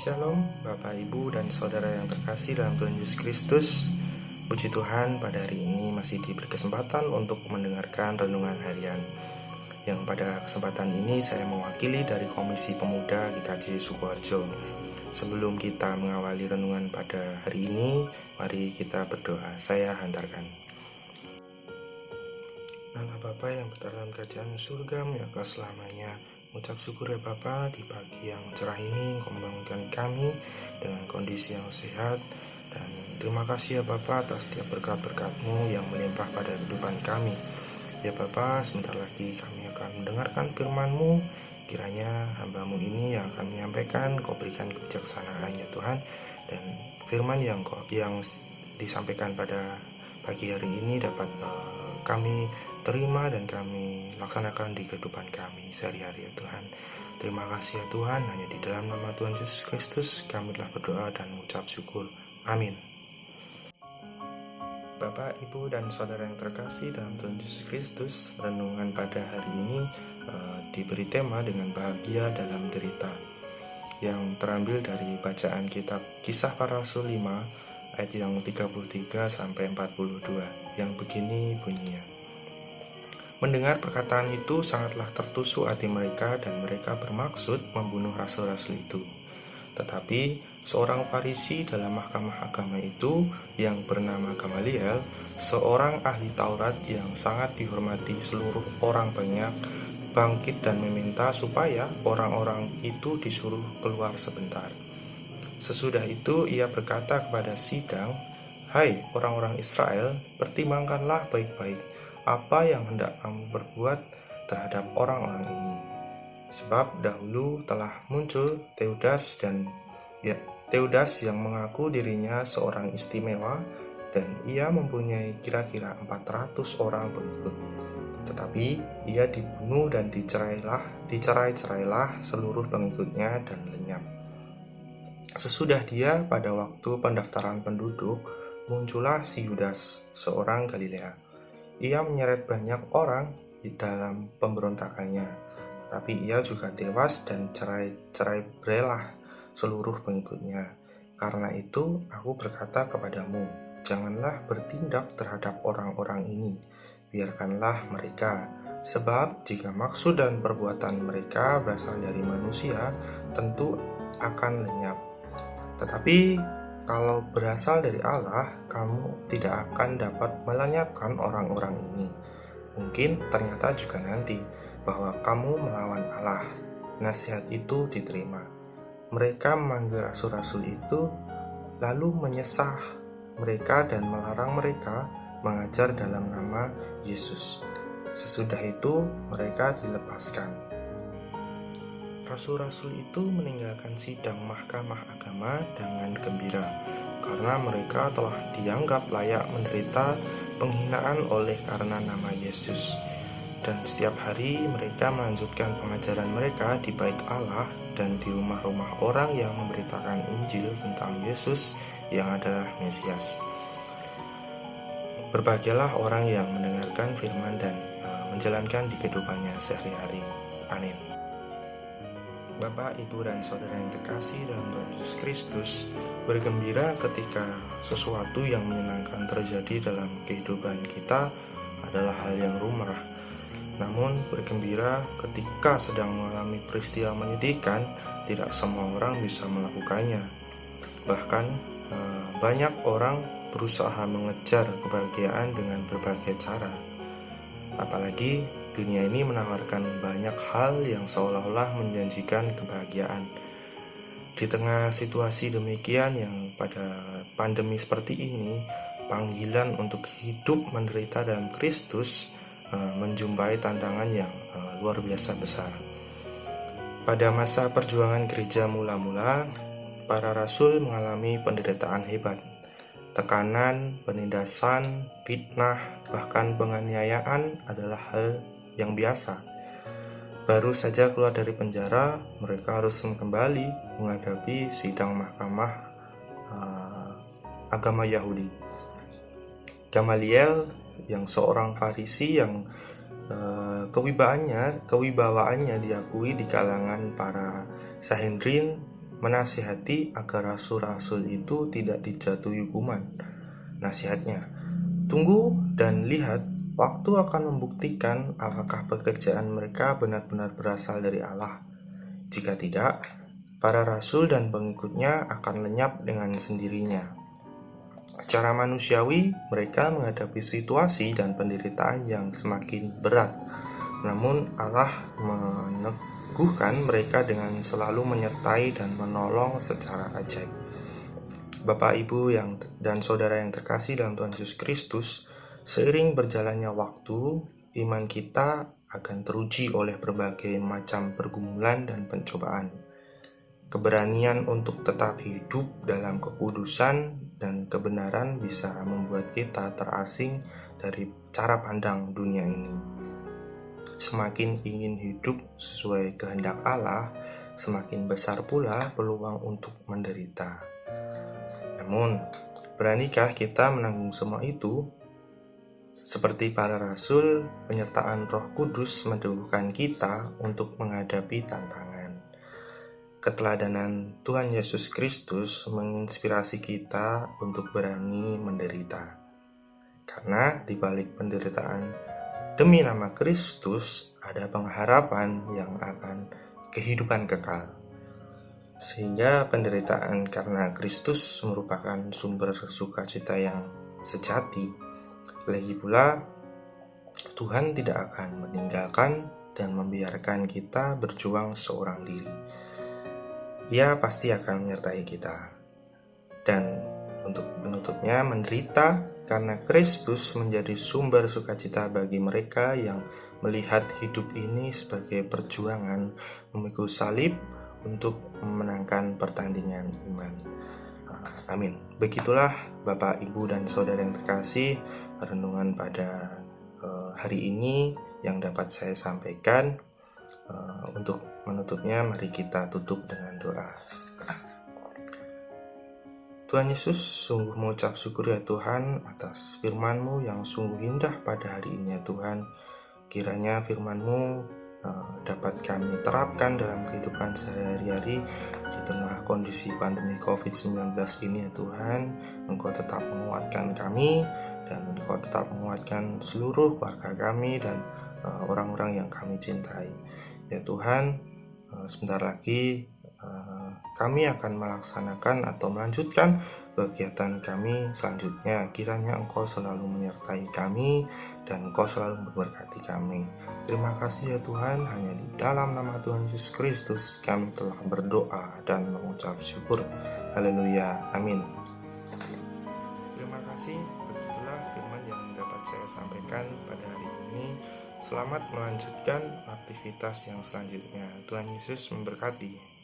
Shalom, Bapak, Ibu, dan Saudara yang terkasih dalam Tuhan Yesus Kristus. Puji Tuhan, pada hari ini masih diberi kesempatan untuk mendengarkan renungan harian. Yang pada kesempatan ini saya mewakili dari Komisi Pemuda GKJ Sukoharjo. Sebelum kita mengawali renungan pada hari ini, mari kita berdoa. Saya hantarkan. Allah Bapa yang berdalam kerajaan surga, menyapa selamanya. Mengucap syukur ya Bapa, di pagi yang cerah ini Engkau membangunkan kami dengan kondisi yang sehat. Dan terima kasih ya Bapa atas setiap berkat-berkat-Mu yang melimpah pada kehidupan kami. Ya Bapa, sebentar lagi kami akan mendengarkan firman-Mu. Kiranya hamba-Mu ini yang akan menyampaikan, Kau berikan kebijaksanaan ya Tuhan. Dan firman yang disampaikan pada pagi hari ini dapat kami terima dan kami laksanakan di kehidupan kami sehari-hari ya Tuhan. Terima kasih ya Tuhan, hanya di dalam nama Tuhan Yesus Kristus kami telah berdoa dan mengucap syukur. Amin. Bapak, Ibu, dan Saudara yang terkasih dalam Tuhan Yesus Kristus, renungan pada hari ini diberi tema dengan bahagia dalam derita, yang terambil dari bacaan kitab Kisah Para Rasul 5 ayat yang 33 sampai 42 yang begini bunyinya. Mendengar perkataan itu sangatlah tertusuk hati mereka dan mereka bermaksud membunuh rasul-rasul itu. Tetapi seorang Farisi dalam mahkamah agama itu yang bernama Gamaliel, seorang ahli Taurat yang sangat dihormati seluruh orang banyak, bangkit dan meminta supaya orang-orang itu disuruh keluar sebentar. Sesudah itu ia berkata kepada sidang, "Hai orang-orang Israel, pertimbangkanlah baik-baik apa yang hendak kamu perbuat terhadap orang-orang ini. Sebab dahulu telah muncul Teudas yang mengaku dirinya seorang istimewa dan ia mempunyai kira-kira 400 orang pengikut. Tetapi ia dibunuh dan dicerai-cerailah seluruh pengikutnya dan lenyap. Sesudah dia pada waktu pendaftaran penduduk, muncullah si Yudas, seorang Galilea. Ia menyeret banyak orang di dalam pemberontakannya, tapi ia juga tewas dan cerai-berailah seluruh pengikutnya. Karena itu aku berkata kepadamu, janganlah bertindak terhadap orang-orang ini, biarkanlah mereka. Sebab jika maksud dan perbuatan mereka berasal dari manusia, tentu akan lenyap. Tetapi kalau berasal dari Allah, kamu tidak akan dapat melenyapkan orang-orang ini. Mungkin ternyata juga nanti bahwa kamu melawan Allah." Nasihat itu diterima. Mereka memanggil rasul-rasul itu, lalu menyesah mereka dan melarang mereka mengajar dalam nama Yesus. Sesudah itu mereka dilepaskan. Rasul-rasul itu meninggalkan sidang mahkamah agama dengan gembira, karena mereka telah dianggap layak menderita penghinaan oleh karena nama Yesus. Dan setiap hari mereka melanjutkan pengajaran mereka di bait Allah dan di rumah-rumah orang yang memberitakan Injil tentang Yesus yang adalah Mesias. Berbahagialah orang yang mendengarkan firman dan menjalankan di kehidupannya sehari-hari. Amin. Bapak, Ibu, dan Saudara yang terkasih dalam Tuhan Yesus Kristus, bergembira ketika sesuatu yang menyenangkan terjadi dalam kehidupan kita adalah hal yang lumrah. Namun bergembira ketika sedang mengalami peristiwa menyedihkan, tidak semua orang bisa melakukannya. Bahkan banyak orang berusaha mengejar kebahagiaan dengan berbagai cara. Apalagi dunia ini menawarkan banyak hal yang seolah-olah menjanjikan kebahagiaan. Di tengah situasi demikian yang pada pandemi seperti ini, panggilan untuk hidup menderita dalam Kristus menjumpai tantangan yang luar biasa besar. Pada masa perjuangan gereja mula-mula, para rasul mengalami penderitaan hebat. Tekanan, penindasan, fitnah, bahkan penganiayaan adalah hal yang biasa. Baru saja keluar dari penjara, mereka harus kembali menghadapi sidang mahkamah agama Yahudi. Gamaliel yang seorang Farisi yang kewibawaannya diakui di kalangan para Sanhedrin menasihati agar rasul-rasul itu tidak dijatuhi hukuman. Nasihatnya, tunggu dan lihat, waktu akan membuktikan apakah pekerjaan mereka benar-benar berasal dari Allah. Jika tidak, para rasul dan pengikutnya akan lenyap dengan sendirinya. Secara manusiawi, mereka menghadapi situasi dan penderitaan yang semakin berat. Namun Allah meneguhkan mereka dengan selalu menyertai dan menolong secara ajaib. Bapak, Ibu dan saudara yang terkasih dalam Tuhan Yesus Kristus, seiring berjalannya waktu, iman kita akan teruji oleh berbagai macam pergumulan dan pencobaan. Keberanian untuk tetap hidup dalam kekudusan dan kebenaran bisa membuat kita terasing dari cara pandang dunia ini. Semakin ingin hidup sesuai kehendak Allah, semakin besar pula peluang untuk menderita. Namun, beranikah kita menanggung semua itu? Seperti para rasul, penyertaan Roh Kudus meneguhkan kita untuk menghadapi tantangan. Keteladanan Tuhan Yesus Kristus menginspirasi kita untuk berani menderita. Karena di balik penderitaan demi nama Kristus ada pengharapan yang akan kehidupan kekal. Sehingga penderitaan karena Kristus merupakan sumber sukacita yang sejati. Lagi pula, Tuhan tidak akan meninggalkan dan membiarkan kita berjuang seorang diri. Ia pasti akan menyertai kita. Dan untuk penutupnya, menderita karena Kristus menjadi sumber sukacita bagi mereka yang melihat hidup ini sebagai perjuangan memikul salib untuk memenangkan pertandingan iman. Amin. Begitulah Bapak, Ibu, dan saudara yang terkasih, renungan pada hari ini yang dapat saya sampaikan. Untuk menutupnya, mari kita tutup dengan doa. Tuhan Yesus, sungguh mengucap syukur ya Tuhan atas firman-Mu yang sungguh indah pada hari ini ya Tuhan. Kiranya firman-Mu dapat kami terapkan dalam kehidupan sehari-hari di tengah kondisi pandemi COVID-19 ini ya Tuhan. Engkau tetap menguatkan kami dan Engkau tetap menguatkan seluruh keluarga kami dan orang-orang yang kami cintai. Ya Tuhan, sebentar lagi kami akan melaksanakan atau melanjutkan kegiatan kami selanjutnya. Kiranya Engkau selalu menyertai kami dan Engkau selalu memberkati kami. Terima kasih ya Tuhan, hanya di dalam nama Tuhan Yesus Kristus kami telah berdoa dan mengucap syukur. Haleluya, amin. Terima kasih, begitulah firman yang dapat saya sampaikan pada hari ini. Selamat melanjutkan aktivitas yang selanjutnya. Tuhan Yesus memberkati.